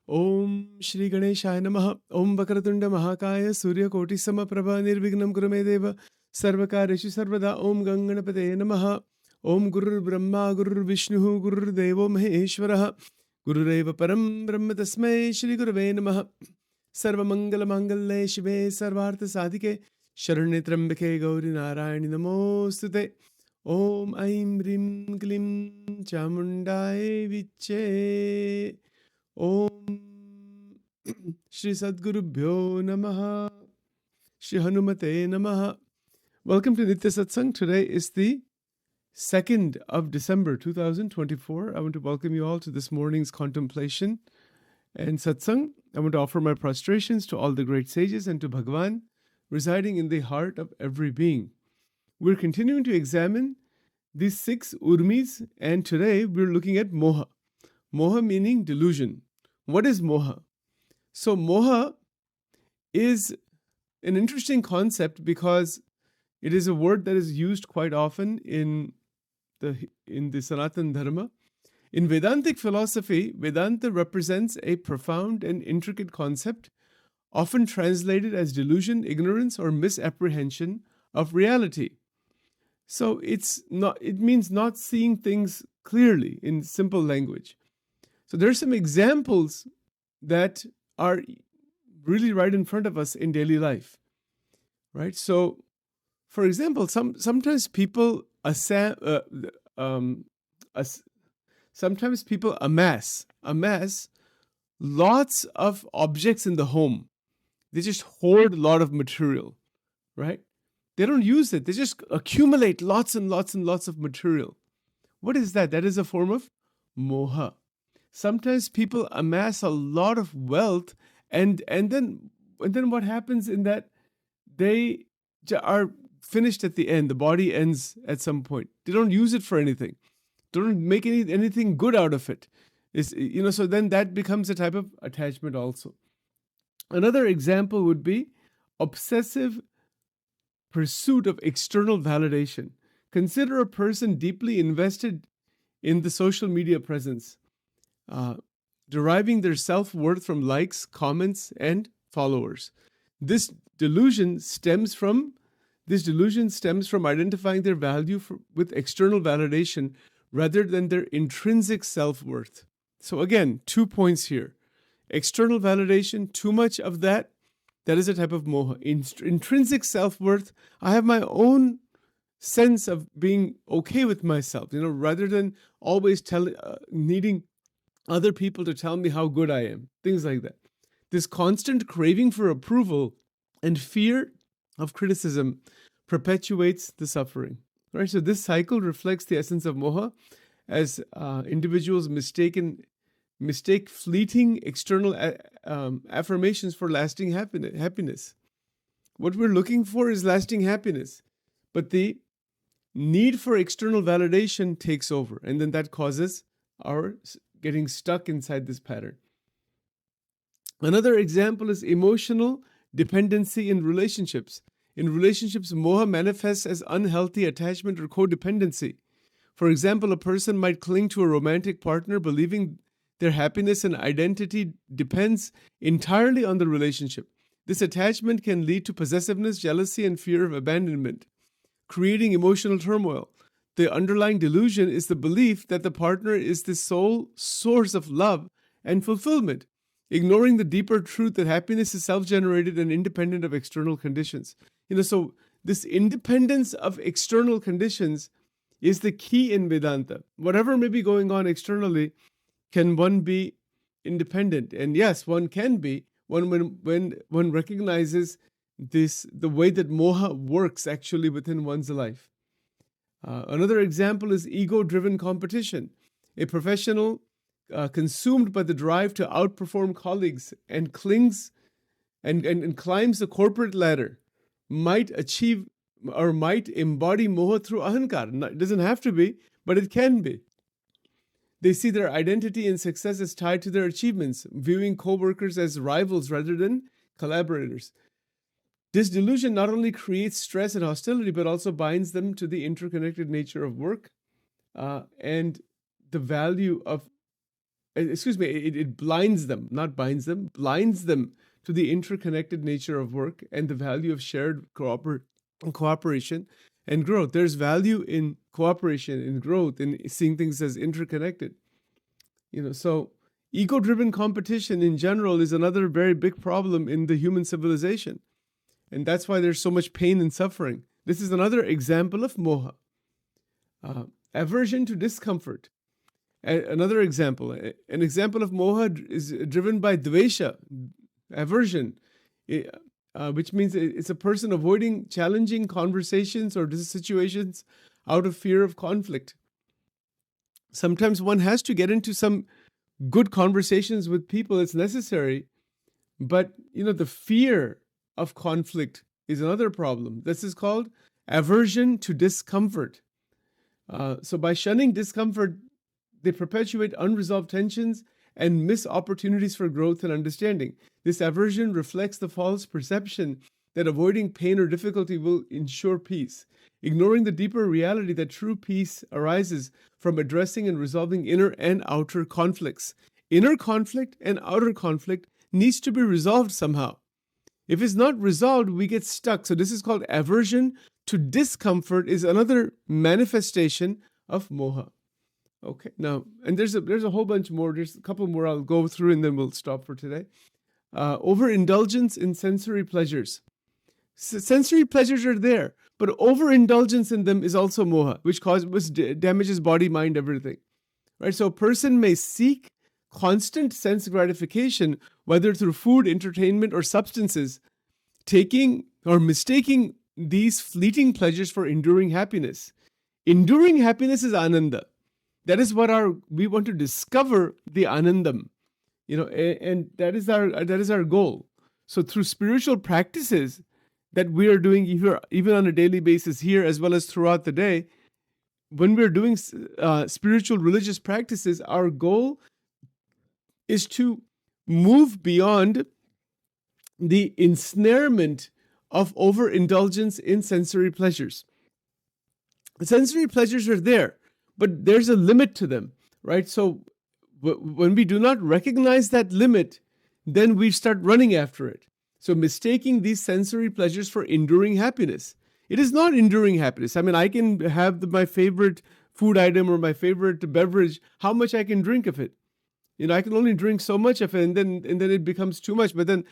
Om Shri Ganeshaya Namaha. Om Vakratunda Mahakaya Surya Koti Samaprabha Nirvignam Kurumedeva Sarvakareshu Sarvada. Om Ganganapate Namaha. Om Gurur Brahma Gurur Vishnu Gurur Devo Maheshwaraha. Gurureva Param Brahma Tasmai Shri Gurave Namaha. Sarva Mangala Mangalle Shive Sarvartha Sadhike Sharane Trambake Gauri Narayani Namostute. Om Aim Rim Glim Chamundai Viche. Om Shri Sadgurubhyo Namaha. Shri Hanumate Namaha. Welcome to Nitya Satsang. Today is the 2nd of December 2024. I want to welcome you all to this morning's contemplation and satsang. I want to offer my prostrations to all the great sages and to Bhagavan residing in the heart of every being. We're continuing to examine these 6 Urmis, and today we're looking at MOHA. MOHA meaning delusion. What is MOHA? So MOHA is an interesting concept because it is a word that is used quite often in the Sanatana Dharma. In Vedantic philosophy, Vedanta represents a profound and intricate concept, often translated as delusion, ignorance, or misapprehension of reality. So it means not seeing things clearly in simple language. So there are some examples that are really right in front of us in daily life, right? So, for example, sometimes people amass lots of objects in the home. They just hoard a lot of material, right? They don't use it. They just accumulate lots and lots and lots of material. What is that? That is a form of moha. Sometimes people amass a lot of wealth, and then what happens in that they are finished at the end. The body ends at some point. They don't use it for anything. They don't make anything good out of it. So then that becomes a type of attachment also. Another example would be obsessive pursuit of external validation. Consider a person deeply invested in the social media presence, deriving their self-worth from likes, comments, and followers. This delusion stems from identifying their value with external validation rather than their intrinsic self-worth. So again, 2 points here. External validation, too much of that is a type of moha. Intrinsic self-worth, I have my own sense of being okay with myself, rather than always needing other people to tell me how good I am, things like that. This constant craving for approval and fear of criticism perpetuates the suffering, right? So this cycle reflects the essence of moha as individuals mistake fleeting external affirmations for lasting happiness. What we're looking for is lasting happiness, but the need for external validation takes over, and then that causes our getting stuck inside this pattern. Another example is emotional dependency in relationships. In relationships, moha manifests as unhealthy attachment or codependency. For example, a person might cling to a romantic partner, believing their happiness and identity depends entirely on the relationship. This attachment can lead to possessiveness, jealousy, and fear of abandonment, creating emotional turmoil. The underlying delusion is the belief that the partner is the sole source of love and fulfillment, ignoring the deeper truth that happiness is self-generated and independent of external conditions. So this independence of external conditions is the key in Vedanta. Whatever may be going on externally, can one be independent? And yes, one can be when one recognizes the way that moha works actually within one's life. Another example is ego-driven competition. A professional consumed by the drive to outperform colleagues and clings and climbs the corporate ladder might achieve or might embody moha through ahankar. It doesn't have to be, but it can be. They see their identity and success as tied to their achievements, viewing co-workers as rivals rather than collaborators. This delusion not only creates stress and hostility, but also binds them to the interconnected nature of work and the value of it blinds them, not binds them, blinds them to the interconnected nature of work and the value of shared cooperation and growth. There's value in cooperation, in growth, in seeing things as interconnected. So ego-driven competition in general is another very big problem in the human civilization. And that's why there's so much pain and suffering. This is another example of moha. Aversion to discomfort. Another example. An example of moha is driven by dvesha, aversion, which means it's a person avoiding challenging conversations or situations out of fear of conflict. Sometimes one has to get into some good conversations with people. It's necessary. But, the fear of conflict is another problem. This is called aversion to discomfort. So by shunning discomfort, they perpetuate unresolved tensions and miss opportunities for growth and understanding. This aversion reflects the false perception that avoiding pain or difficulty will ensure peace, ignoring the deeper reality that true peace arises from addressing and resolving inner and outer conflicts. Inner conflict and outer conflict needs to be resolved somehow. If it's not resolved, we get stuck. So this is called aversion to discomfort, is another manifestation of moha. Okay, now, and there's a whole bunch more. There's a couple more I'll go through and then we'll stop for today. Overindulgence in sensory pleasures. Sensory pleasures are there, but overindulgence in them is also moha, which damages body, mind, everything. Right? So a person may seek constant sense gratification, whether through food, entertainment, or substances, taking or mistaking these fleeting pleasures for enduring happiness. Enduring happiness is ananda. That is what we want to discover, the anandam, and that is our goal. So through spiritual practices that we are doing even on a daily basis here as well as throughout the day, when we're doing spiritual religious practices, our goal is to move beyond the ensnarement of overindulgence in sensory pleasures. The sensory pleasures are there, but there's a limit to them, right? So when we do not recognize that limit, then we start running after it. So mistaking these sensory pleasures for enduring happiness. It is not enduring happiness. I mean, I can have my favorite food item or my favorite beverage, how much I can drink of it. I can only drink so much of it, and then it becomes too much. But then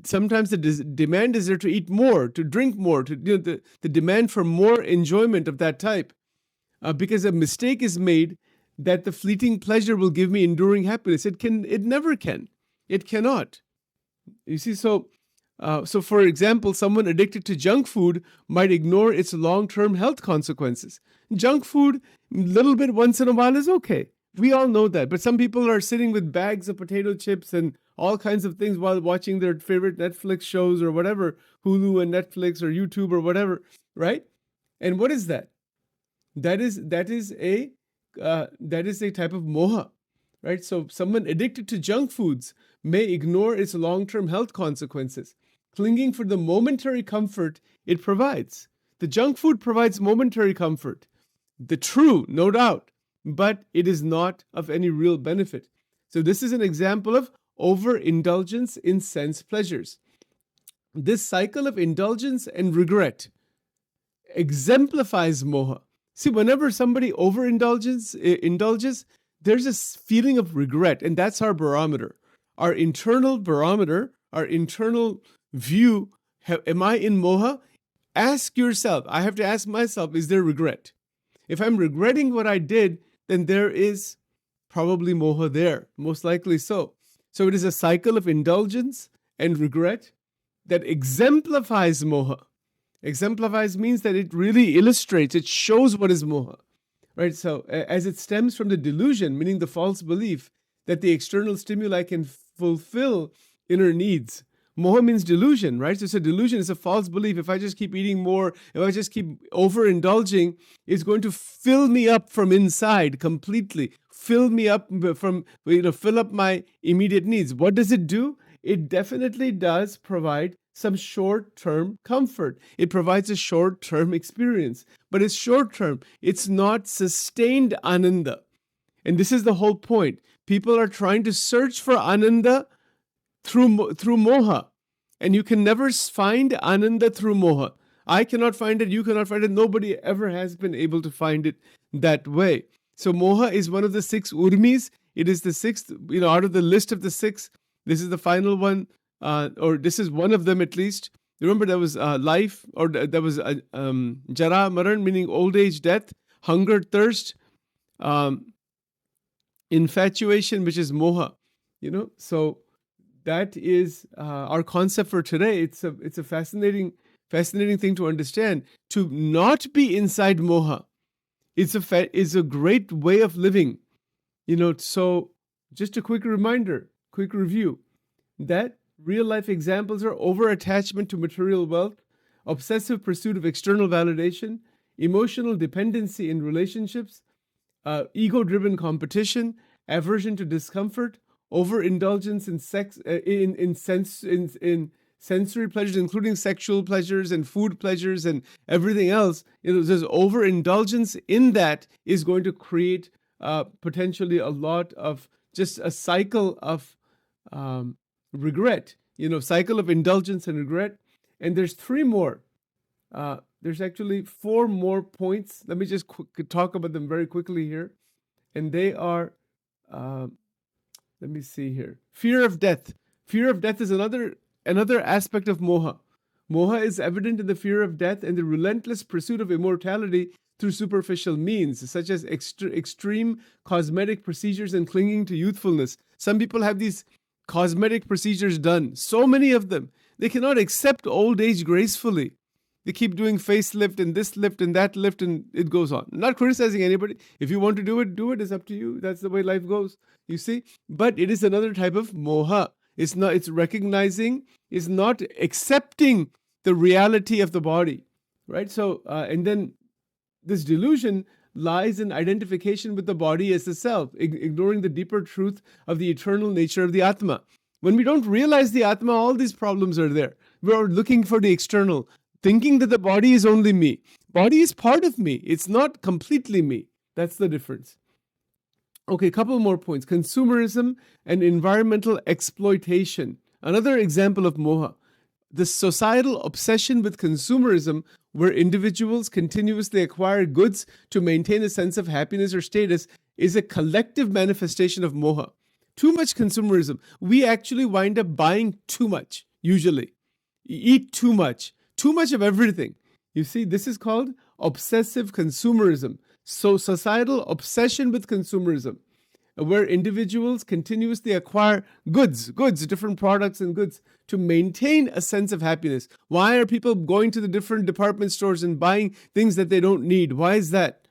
sometimes the demand is there to eat more, to drink more, the demand for more enjoyment of that type. Because a mistake is made that the fleeting pleasure will give me enduring happiness. It never can. It cannot. You see, so for example, someone addicted to junk food might ignore its long-term health consequences. Junk food, a little bit once in a while is okay. We all know that. But some people are sitting with bags of potato chips and all kinds of things while watching their favorite Netflix shows or whatever, Hulu and Netflix or YouTube or whatever, right? And what is that? That is a type of moha, right? So someone addicted to junk foods may ignore its long-term health consequences, clinging for the momentary comfort it provides. The junk food provides momentary comfort. No doubt, but it is not of any real benefit. So this is an example of overindulgence in sense pleasures. This cycle of indulgence and regret exemplifies moha. See, whenever somebody indulges, there's a feeling of regret, and that's our barometer. Our internal barometer, our internal view, am I in moha? Ask yourself. I have to ask myself, is there regret? If I'm regretting what I did, then there is probably moha there, most likely so. So it is a cycle of indulgence and regret that exemplifies moha. Exemplifies means that it really illustrates, it shows what is moha, right? So as it stems from the delusion, meaning the false belief that the external stimuli can fulfill inner needs. Moha means delusion, right? So it's a delusion, it's a false belief. If I just keep eating more, if I just keep overindulging, it's going to fill me up from inside completely. Fill me up fill up my immediate needs. What does it do? It definitely does provide some short-term comfort. It provides a short-term experience, but it's short-term. It's not sustained ananda. And this is the whole point. people are trying to search for Ananda through Moha. And you can never find Ananda through Moha. I cannot find it, you cannot find it, nobody ever has been able to find it that way. So Moha is one of the 6 Urmis. It is the 6th, out of the list of the 6, this is the final one, or this is one of them at least. Remember, there was life, or there was Jara, Maran, meaning old age, death, hunger, thirst, infatuation, which is Moha. So that is our concept for today. It's a fascinating thing to understand. To not be inside Moha is a great way of living. So just a quick reminder, quick review, that real life examples are over-attachment to material wealth, obsessive pursuit of external validation, emotional dependency in relationships, ego-driven competition, aversion to discomfort, overindulgence in sex, in sensory pleasures, including sexual pleasures and food pleasures and everything else. There's overindulgence in that is going to create potentially a lot of just a cycle of regret, cycle of indulgence and regret. And there's 3 more. There's actually 4 more points. Let me just talk about them very quickly here. And they are, let me see here. Fear of death. Fear of death is another aspect of Moha. Moha is evident in the fear of death and the relentless pursuit of immortality through superficial means, such as extreme cosmetic procedures and clinging to youthfulness. Some people have these cosmetic procedures done, so many of them. They cannot accept old age gracefully. They keep doing facelift and this lift and that lift, and it goes on. I'm not criticizing anybody. If you want to do it, do it. It's up to you. That's the way life goes, you see. But it is another type of Moha. It's recognizing, it's not accepting the reality of the body, right? So, and then this delusion lies in identification with the body as the self, ignoring the deeper truth of the eternal nature of the Atma. When we don't realize the Atma, all these problems are there. We're looking for the external, thinking that the body is only me. Body is part of me. It's not completely me. That's the difference. Okay, a couple more points. Consumerism and environmental exploitation. Another example of Moha. The societal obsession with consumerism, where individuals continuously acquire goods to maintain a sense of happiness or status, is a collective manifestation of Moha. Too much consumerism. We actually wind up buying too much, usually. Eat too much of everything. You see, this is called obsessive consumerism. So societal obsession with consumerism, where individuals continuously acquire goods, different products and goods to maintain a sense of happiness. Why are people going to the different department stores and buying things that they don't need? Why is that?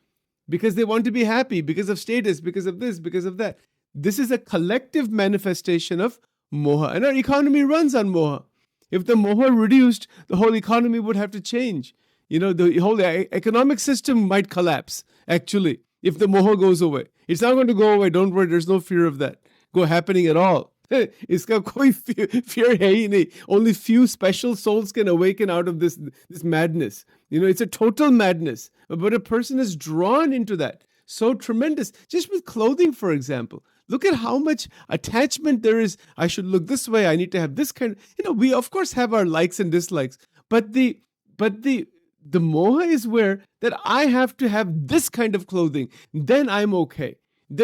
Because they want to be happy, because of status, because of this, because of that. This is a collective manifestation of Moha. And our economy runs on Moha. If the Moha reduced, the whole economy would have to change. The whole economic system might collapse, actually, if the Moha goes away. It's not going to go away. Don't worry. There's no fear of that happening at all. Iska koi fear hai hi nahi. Only few special souls can awaken out of this madness. It's a total madness. But a person is drawn into that. So tremendous. Just with clothing, for example. Look at how much attachment there is. I should look this way. I need to have this kind of, we of course have our likes and dislikes. But the Moha is where that I have to have this kind of clothing, then I'm okay.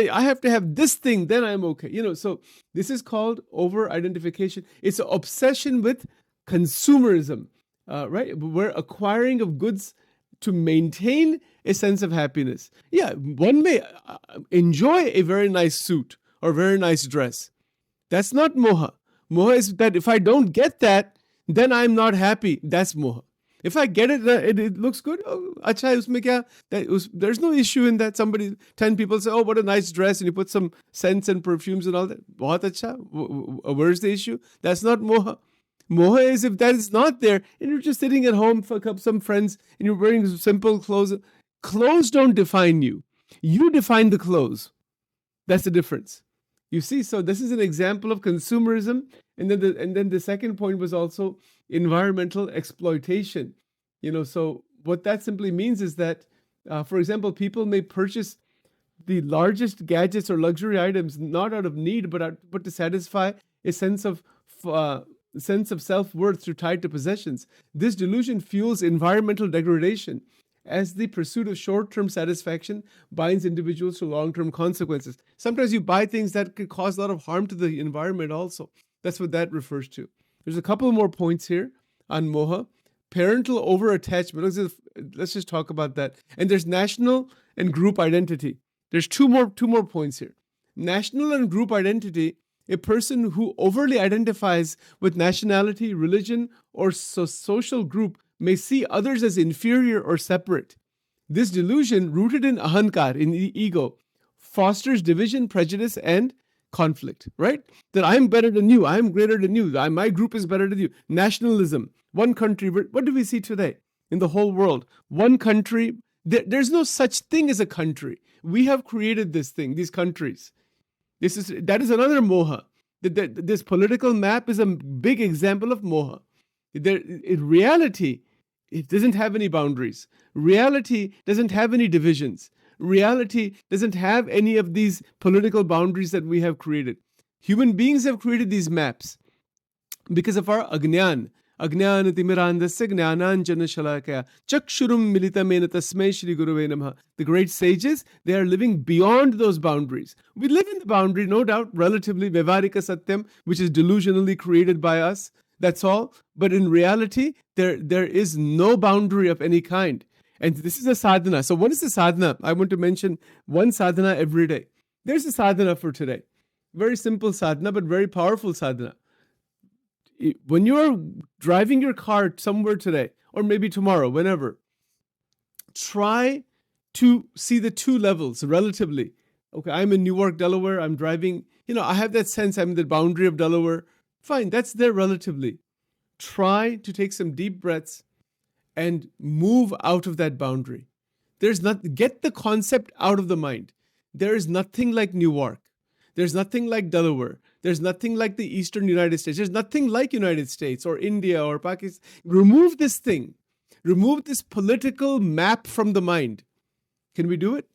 I have to have this thing, then I'm okay. So this is called over-identification. It's an obsession with consumerism, right? We're acquiring of goods to maintain a sense of happiness. Yeah, one may enjoy a very nice suit or very nice dress. That's not Moha. Moha is that if I don't get that, then I'm not happy. That's Moha. If I get it, it looks good. Oh, acha hai, usme kya? There's no issue in that. 10 people say, oh, what a nice dress, and you put some scents and perfumes and all that. Bahut acha. Where's the issue? That's not Moha. Moha is if that is not there, and you're just sitting at home for some friends, and you're wearing simple clothes. Clothes don't define you. You define the clothes. That's the difference. You see, so this is an example of consumerism. And then the second point was also environmental exploitation. So what that simply means is that, for example, people may purchase the largest gadgets or luxury items, not out of need, but to satisfy a sense of self-worth through tied to possessions. This delusion fuels environmental degradation as the pursuit of short-term satisfaction binds individuals to long-term consequences. Sometimes you buy things that could cause a lot of harm to the environment also. That's what that refers to. There's a couple more points here on moha. Parental over-attachment. Let's just talk about that. And there's national and group identity. There's two more points here. National and group identity. A person who overly identifies with nationality, religion, or social group may see others as inferior or separate. This delusion, rooted in ahankar, in the ego, fosters division, prejudice, and conflict, right? That I'm better than you, I'm greater than you, my group is better than you. Nationalism, one country. What do we see today in the whole world? One country. There's no such thing as a country. We have created this thing, these countries. That is another moha. This political map is a big example of moha. In reality, it doesn't have any boundaries. Reality doesn't have any divisions. Reality doesn't have any of these political boundaries that we have created. Human beings have created these maps because of our agnan. Ajnanatimirandasya jnananjana shalakaya chakshurum militamena tasmai shri guruve namaha. The great sages, they are living beyond those boundaries. We live in the boundary, no doubt, relatively, Vyavarika Satyam, which is delusionally created by us. That's all. But in reality, there is no boundary of any kind. And this is a sadhana. So what is the sadhana? I want to mention one sadhana every day. There's a sadhana for today. Very simple sadhana, but very powerful sadhana. When you're driving your car somewhere today, or maybe tomorrow, whenever, try to see the two levels relatively. Okay, I'm in Newark, Delaware. I'm driving. I have that sense I'm in the boundary of Delaware. Fine, that's there relatively. Try to take some deep breaths and move out of that boundary. Get the concept out of the mind. There is nothing like Newark. There's nothing like Delaware. There's nothing like the Eastern United States. There's nothing like United States or India or Pakistan. Remove this thing. Remove this political map from the mind. Can we do it?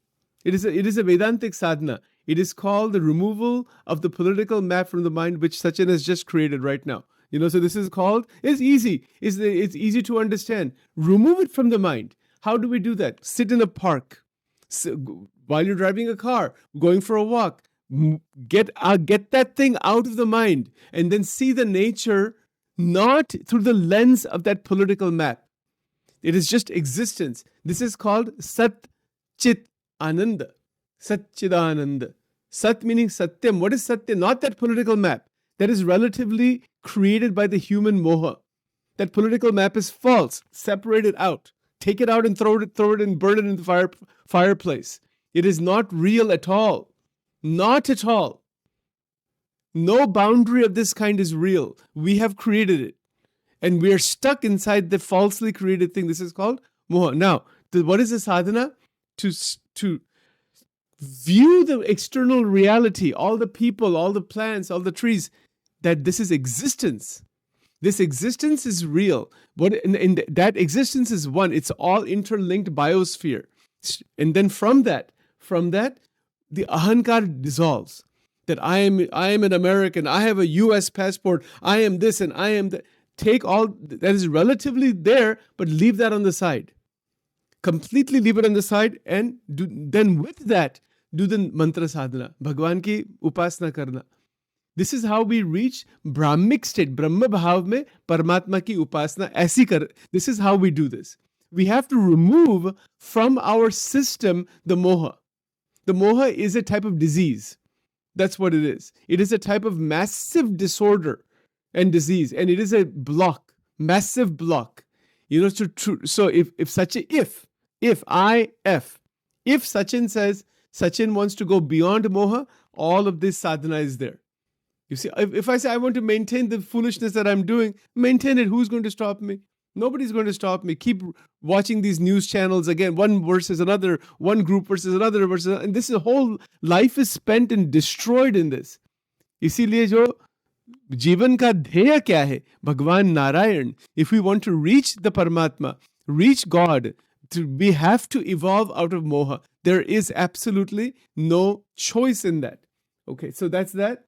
It is a Vedantic sadhana. It is called the removal of the political map from the mind, which Sachin has just created right now. So this is called, it's easy. It's easy to understand. Remove it from the mind. How do we do that? Sit in a park. While you're driving a car, going for a walk, get that thing out of the mind and then see the nature not through the lens of that political map. It is just existence. This is called Sat Chit Ananda. Satchidananda. Sat meaning Satyam. What is Satyam? Not that political map. That is relatively created by the human moha. That political map is false. Separate it out. Take it out and throw it and burn it in the fireplace. It is not real at all. Not at all. No boundary of this kind is real. We have created it. And we are stuck inside the falsely created thing. This is called moha. Now, what is the sadhana? To view the external reality, all the people, all the plants, all the trees, that this is existence. This existence is real. And that existence is one. It's all interlinked biosphere. And then from that, the ahankar dissolves. That I am an American. I have a U.S. passport. I am this and I am that. Take all that is relatively there, but leave that on the side. Completely leave it on the side, and then with that, do the mantra sadhana. Bhagwan ki upasana karna. This is how we reach Brahmic state. Brahma bhav mein Paramatma ki upasana aisi kar. This is how we do this. We have to remove from our system the moha. The moha is a type of disease. That's what it is. It is a type of massive disorder and disease, and it is a block, massive block. So if Sachin says Sachin wants to go beyond moha, all of this sadhana is there. You see, if I say I want to maintain the foolishness that I'm doing, maintain it. Who's going to stop me? Nobody's going to stop me. Keep watching these news channels again, one versus another, one group versus another, and this is whole life is spent and destroyed in this. इसीलिए जो जीवन का ध्येय क्या है? भगवान Narayan. If we want to reach the Paramatma, reach God, we have to evolve out of moha. There is absolutely no choice in that. Okay, so that's that.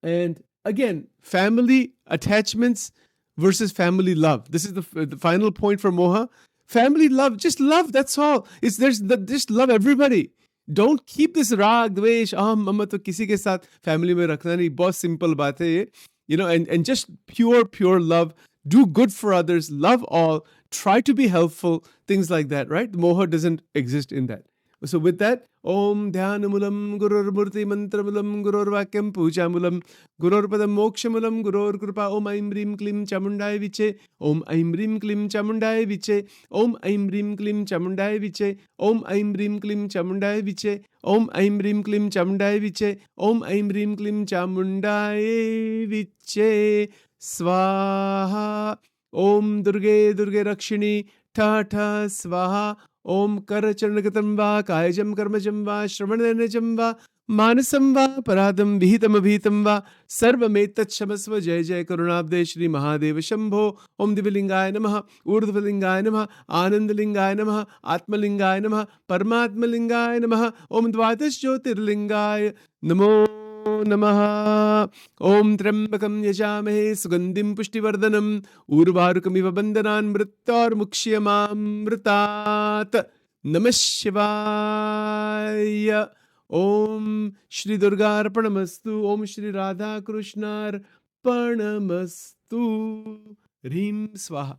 And again, family attachments versus family love. This is the final point for moha. Family love, just love. That's all. Just love everybody. Don't keep this rag dvesh. मम्मा तो किसी के साथ family में रखना नहीं. बहुत simple बात है ये. And just pure love. Do good for others. Love all. Try to be helpful. Things like that, right? Moha doesn't exist in that. So with that, Om Dhyanamulam Gurur Murti Mantramulam Gurur Vakyam Pujamulam Gurur Padam Mokshamulam Gurur Kripa Om Aim Rim Klim Chamundai Viche Om Aim Rim Klim Chamundai Viche Om Aim Rim Klim Chamundai Viche Om Aim Rim Klim Chamundai Viche Om Aim Rim Klim Chamundai Viche Om Aim Rim Klim Chamundai Viche Swaha Om Durge Durge Rakshini Tata Swaha Om Karacharnagatam va Kayajam Karmajam va Shravananajam va Manasam va Paradam Vihitam Abhitam va Sarvametat Shamasva Jai Jai Karunabde Shri Mahadeva Shambho Om Divilingaya Namaha Urdhvalingaya Namaha Anandalingaya Namaha Atmalingaya Namaha Paramatmalingaya Namaha Om Dvadas Jyotirlingaya Namo Namaha Om Trambakam Yajamahe Sugandhim Pushtivardhanam Urvarukamiva Bandhanan Mrittar Mukshiyamamritat Namah Shivaya Om Shri Durga Arpanamastu Om Shri Radha Krishna Arpanamastu Rim Swaha.